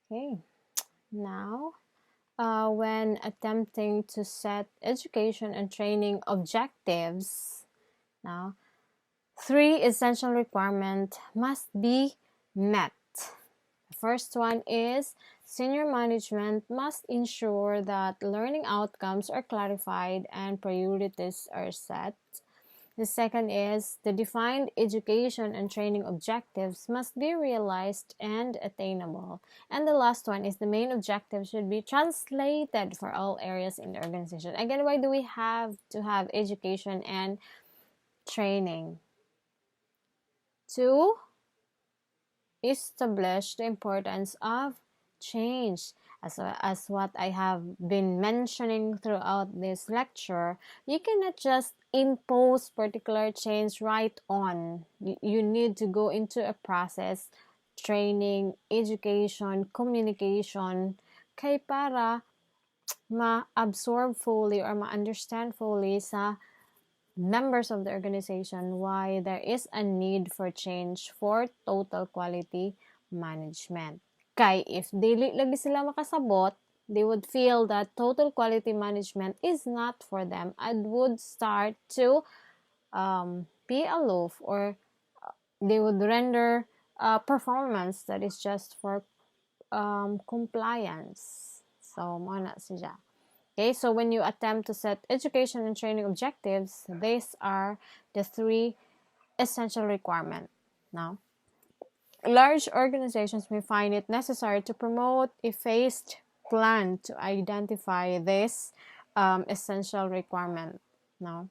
Okay, now when attempting to set education and training objectives, now three essential requirements must be met. The first one is senior management must ensure that learning outcomes are clarified and priorities are set. The second is the defined education and training objectives must be realized and attainable. And the last one is the main objective should be translated for all areas in the organization. Again, why do we have to have education and training? To establish the importance of change. As what I have been mentioning throughout this lecture, you cannot just impose particular change right on. You need to go into a process, training, education, communication, kay para ma-absorb fully or ma-understand fully sa members of the organization why there is a need for change for total quality management. Kay if dili lagi sila makasabot, they would feel that total quality management is not for them and would start to be aloof, or they would render performance that is just for compliance. So, mo na siya. Okay, so when you attempt to set education and training objectives, these are the three essential requirements. Now, large organizations may find it necessary to promote a phased plan to identify this essential requirement. Now,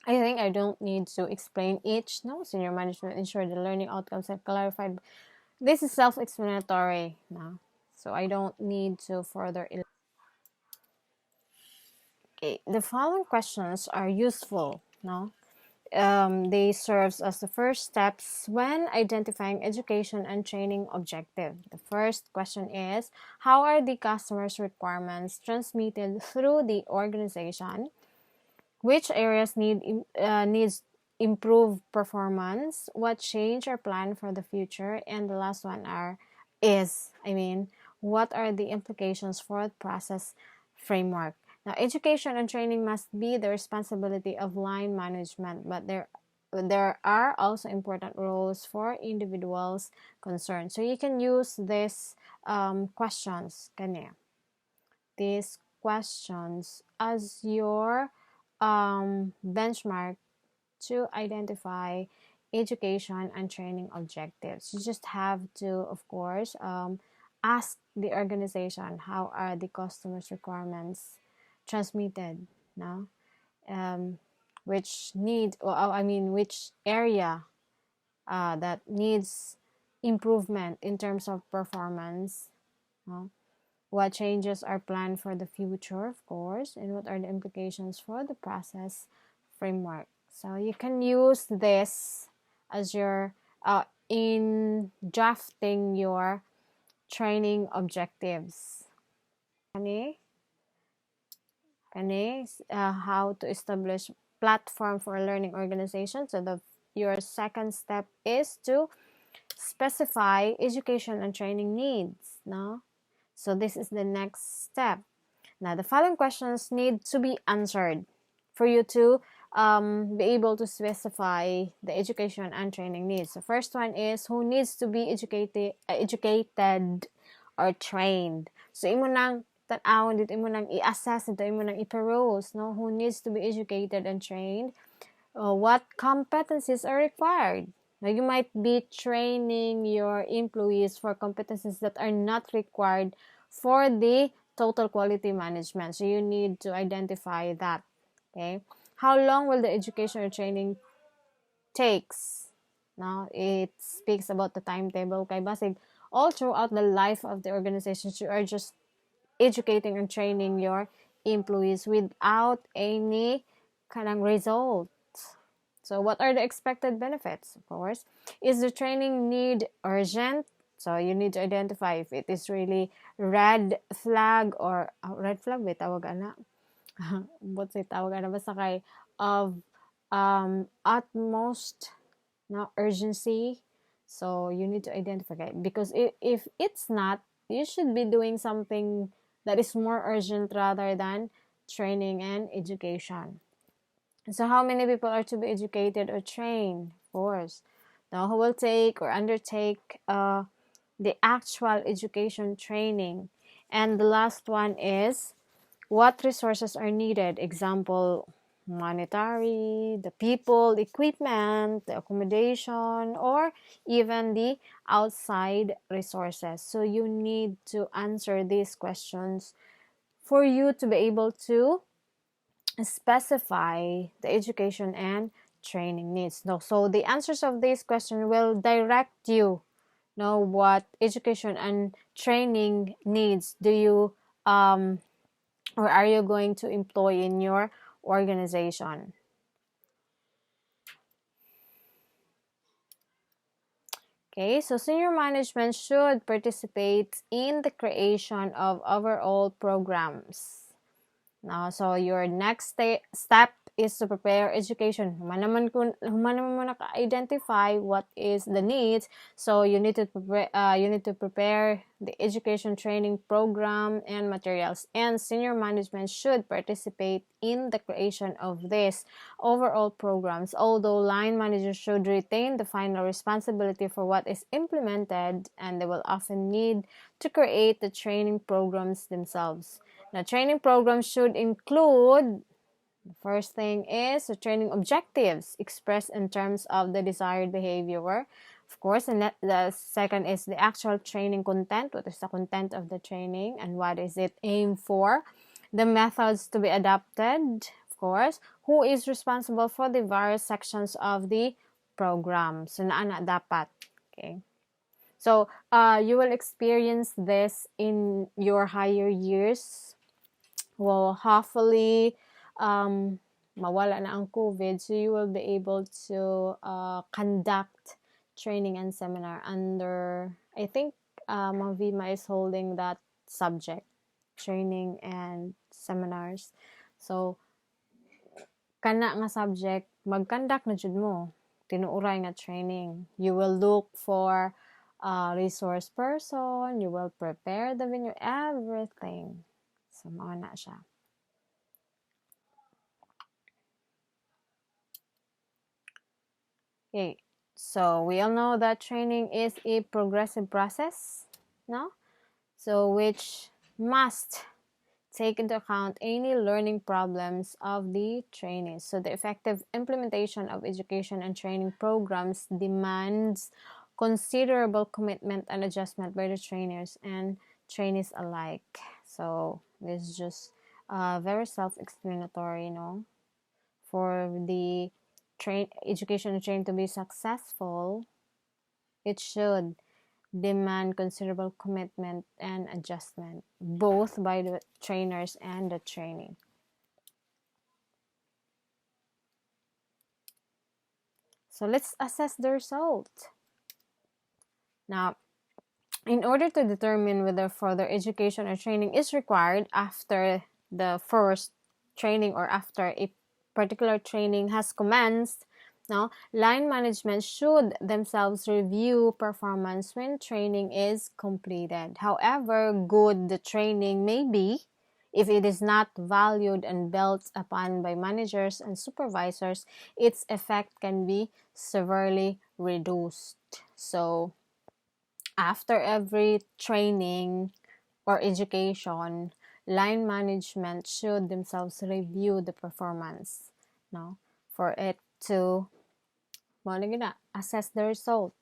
I think I don't need to explain each. No, senior management ensure the learning outcomes are clarified. This is self-explanatory now, so I don't need to further. Okay, the following questions are useful. No, they serve as the first steps when identifying education and training objective. The first question is, how are the customer's requirements transmitted through the organization? Which areas needs improved performance? What change are planned for the future? And the last one what are the implications for the process framework? Now, education and training must be the responsibility of line management, but there are also important roles for individuals concerned. So you can use these questions, these questions as your benchmark to identify education and training objectives. You just have to, of course, ask the organization how are the customers' requirements transmitted now, which which area that needs improvement in terms of performance. What changes are planned for the future, of course, and what are the implications for the process framework. So you can use this as your in drafting your training objectives. How to establish platform for learning organization. So your second step is to specify education and training needs. No, so this is the next step. Now the following questions need to be answered for you to be able to specify the education and training needs. The first one is, who needs to be educated or trained? So imo nang tan-awon dito, imo nang i-assess dito, imo nang i-peruse, no? Who needs to be educated and trained? What competencies are required? Now, you might be training your employees for competencies that are not required for the total quality management. So you need to identify that. Okay. How long will the education or training takes? Now, it speaks about the timetable. Kay basig, all throughout the life of the organization, you are just educating and training your employees without any kanang result. So what are the expected benefits? Of course, is the training need urgent? So you need to identify if it is really red flag or red flag, wait, tawag ana. What's it tawag ana basta kay of utmost urgency. So you need to identify it, because if it's not, you should be doing something that is more urgent rather than training and education. So how many people are to be educated or trained? Of course. Now, who will take or undertake the actual education training? And the last one is, what resources are needed? Example, monetary, the people, equipment, the accommodation, or even the outside resources. So you need to answer these questions for you to be able to specify the education and training needs. No, so the answers of this question will direct you know what education and training needs do you or are you going to employ in your organization. Okay, so senior management should participate in the creation of overall programs. Now, so your next step is to prepare education. Humanaman mo naka-identify what is the needs. So you need to prepare the education training program and materials. And senior management should participate in the creation of these overall programs. Although line managers should retain the final responsibility for what is implemented, and they will often need to create the training programs themselves. Now, training programs should include, the first thing is the training objectives expressed in terms of the desired behavior, of course, and the second is the actual training content. What is the content of the training and what is it aimed for? The methods to be adopted, of course. Who is responsible for the various sections of the program? So, na dapat. Okay. So, you will experience this in your higher years. Well, hopefully, mawala na ang COVID, so you will be able to conduct training and seminar under, I think, Mavima is holding that subject, training and seminars. So, kana nga subject, mag-conduct na jud mo. Tinuuray nga training. You will look for a resource person, you will prepare the venue, everything. So, mao na siya. Okay, so we all know that training is a progressive process, no? So which must take into account any learning problems of the trainees. So the effective implementation of education and training programs demands considerable commitment and adjustment by the trainers and trainees alike. So this is just very self-explanatory, for the education and training to be successful, it should demand considerable commitment and adjustment, both by the trainers and the trainee. So let's assess the result. Now, in order to determine whether further education or training is required after the first training or after a particular training has commenced, now line management should themselves review performance when training is completed. However good the training may be, if it is not valued and built upon by managers and supervisors, its effect can be severely reduced. So after every training or education, line management should themselves review the performance, no, for it to assess the result.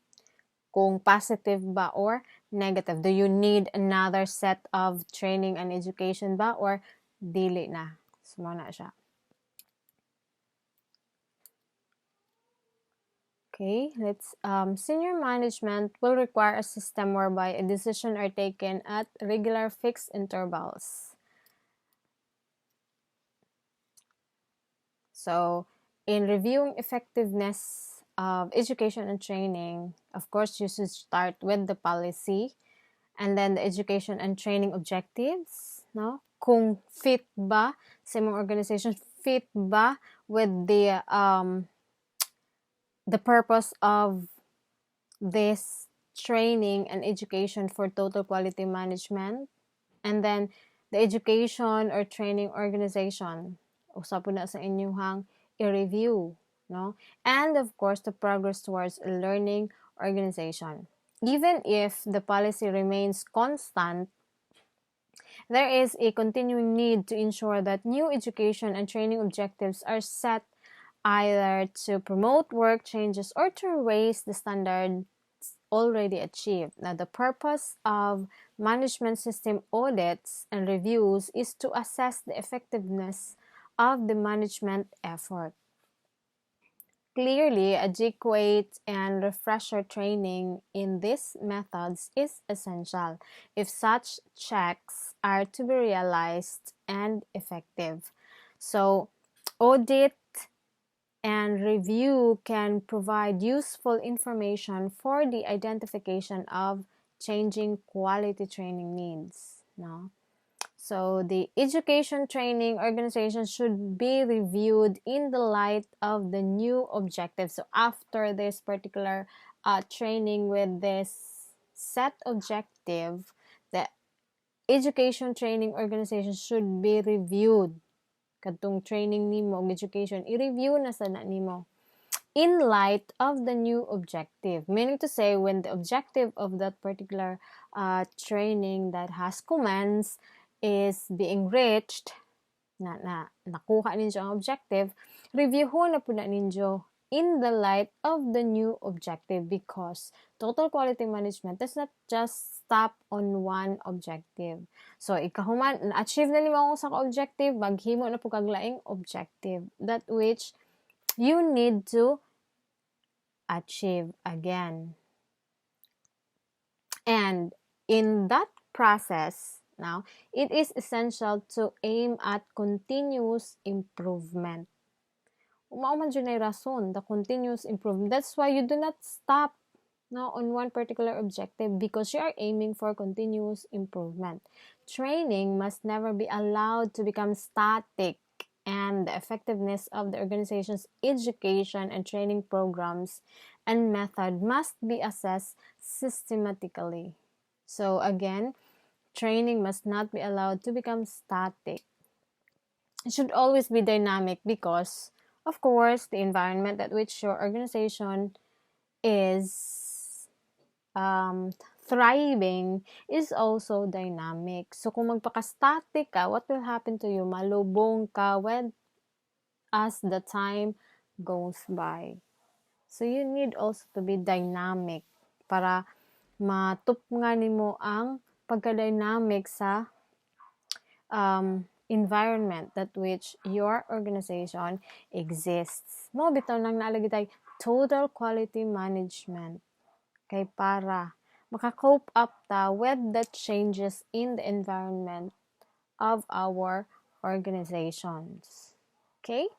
Kung positive ba or negative. Do you need another set of training and education ba or dili na? So, na siya. Okay, let's senior management will require a system whereby a decision are taken at regular fixed intervals. So, in reviewing effectiveness of education and training, of course, you should start with the policy and then the education and training objectives, no? Kung fit ba sa mga organization, fit ba with the purpose of this training and education for total quality management, and then the education or training organization usa po na sa inyong i-review, no? And of course the progress towards a learning organization. Even if the policy remains constant, there is a continuing need to ensure that new education and training objectives are set either to promote work changes or to raise the standard already achieved. Now, the purpose of management system audits and reviews is to assess the effectiveness of the management effort. Clearly, adequate and refresher training in these methods is essential if such checks are to be realized and effective. So, audit and review can provide useful information for the identification of changing quality training needs. No? So the education training organization should be reviewed in the light of the new objectives. So after this particular training with this set objective, the education training organization should be reviewed. Katong training nimo og education, i-review na sana nimo in light of the new objective. Meaning to say, when the objective of that particular training that has commenced is being reached, nakuha ninyo ang objective, reviewho na po na ninyo in the light of the new objective, because total quality management does not just stop on one objective. So, ikahuman, na-achieve na nimo sa objective, maghimo na po kaglaing objective, that which you need to achieve again. And in that process, now, it is essential to aim at continuous improvement. Umauman dyan ay rason, the continuous improvement. That's why you do not stop now on one particular objective, because you are aiming for continuous improvement. Training must never be allowed to become static, and the effectiveness of the organization's education and training programs and method must be assessed systematically. So again, training must not be allowed to become static. It should always be dynamic, because of course the environment at which your organization is thriving is also dynamic. So kung magpaka-static ka, what will happen to you? Malubong ka as the time goes by. So you need also to be dynamic para matupngan nimo ang pagka-dynamic sa environment that which your organization exists. Mo bitaw nang naalagi tay total quality management kay para maka-cope up ta with the changes in the environment of our organizations. Okay?